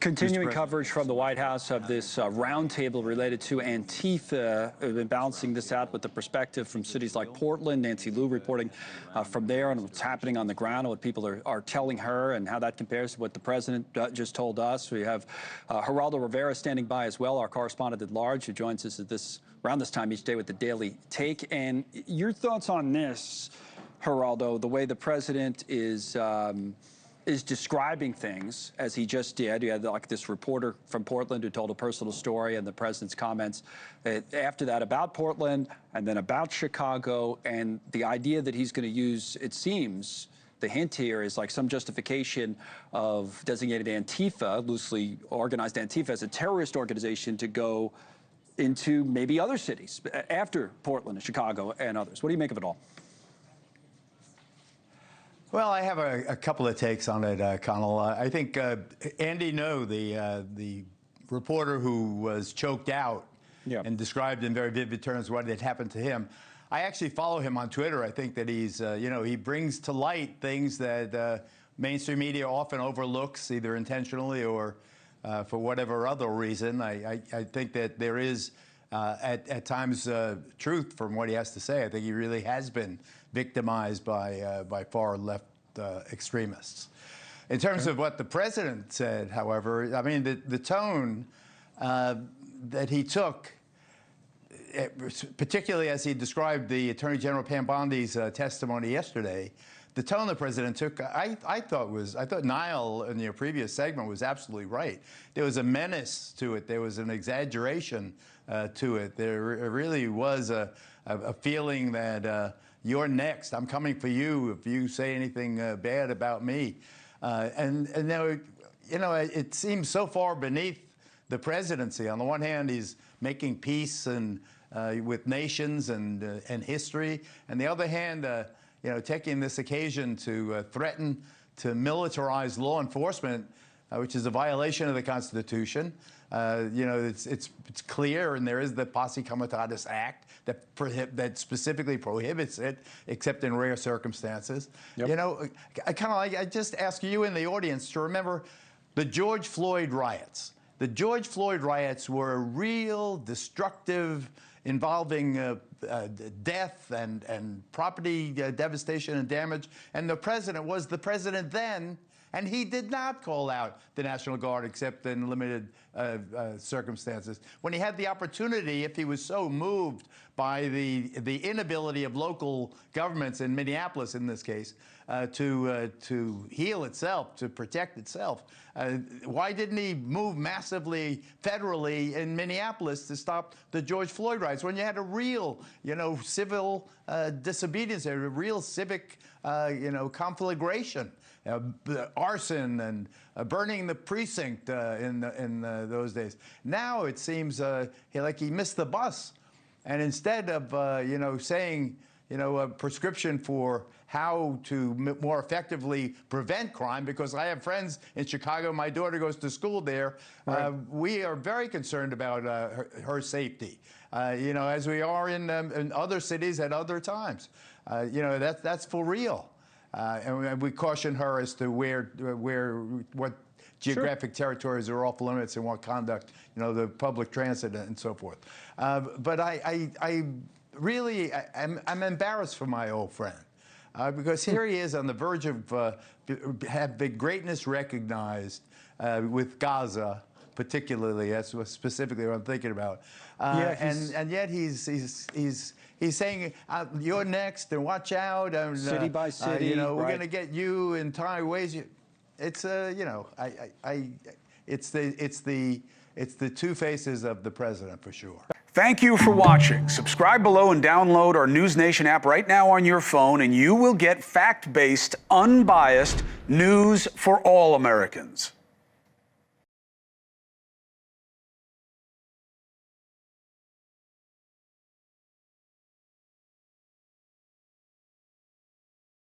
Continuing coverage from the White House of this roundtable related to Antifa. We've been balancing this out with the perspective from cities like Portland. Nancy Liu reporting from there on what's happening on the ground, what people are telling her, and how that compares to what the president just told us. We have Geraldo Rivera standing by as well, our correspondent-at-large, who joins us at around this time each day with the Daily Take. And your thoughts on this, Geraldo, the way the president is describing things, as he just did. You had like this reporter from Portland who told a personal story, and the president's comments after that about Portland and then about Chicago, and the idea that he's going to use, it seems, the hint here is like some justification of designated Antifa, loosely organized Antifa, as a terrorist organization to go into maybe other cities after Portland and Chicago and others. What do you make of it all? Well, I have a couple of takes on it, Connell. I think Andy Ngo, the reporter who was choked out and described in very vivid terms what had happened to him, I actually follow him on Twitter. I think that he's, he brings to light things that mainstream media often overlooks, either intentionally or for whatever other reason. I think that there is, at times, truth from what he has to say. I think he really has been victimized by far left extremists. In terms of what the president said, however, I mean, the tone that he took, particularly as he described the Attorney General Pam Bondi's testimony yesterday, the tone the president took, I thought Niall in your previous segment was absolutely right. There was a menace to it. There was an exaggeration to it. There really was a feeling that you're next. I'm coming for you if you say anything bad about me. And now, it seems so far beneath the presidency. On the one hand, he's making peace and with nations and history. On the other hand, taking this occasion to threaten to militarize law enforcement, which is a violation of the Constitution. It's clear, and there is the Posse Comitatus Act that specifically prohibits it, except in rare circumstances. Yep. I just ask you in the audience to remember the George Floyd riots. The George Floyd riots were real, destructive, involving death and property devastation and damage. And the president was the president then, and he did not call out the National Guard except in limited circumstances. When he had the opportunity, if he was so moved by the inability of local governments, in Minneapolis in this case, to heal itself, to protect itself, why didn't he move massively federally in Minneapolis to stop the George Floyd riots when you had a real, civil disobedience, a real civic, conflagration? Arson and burning the precinct in those days. Now it seems like he missed the bus, and instead of saying a prescription for how to more effectively prevent crime, because I have friends in Chicago, my daughter goes to school there. Right. We are very concerned about her safety, as we are in other cities at other times. That's for real. And we caution her as to what geographic territories are off limits and what conduct, the public transit and so forth. But I'm embarrassed for my old friend because here he is on the verge of have the greatness recognized with Gaza, particularly. That's specifically what I'm thinking about. And yet he's saying, you're next, and watch out. And, city by city, we're going to get you in entire ways. It's it's the two faces of the president for sure. Thank you for watching. Subscribe below and download our NewsNation app right now on your phone, and you will get fact-based, unbiased news for all Americans.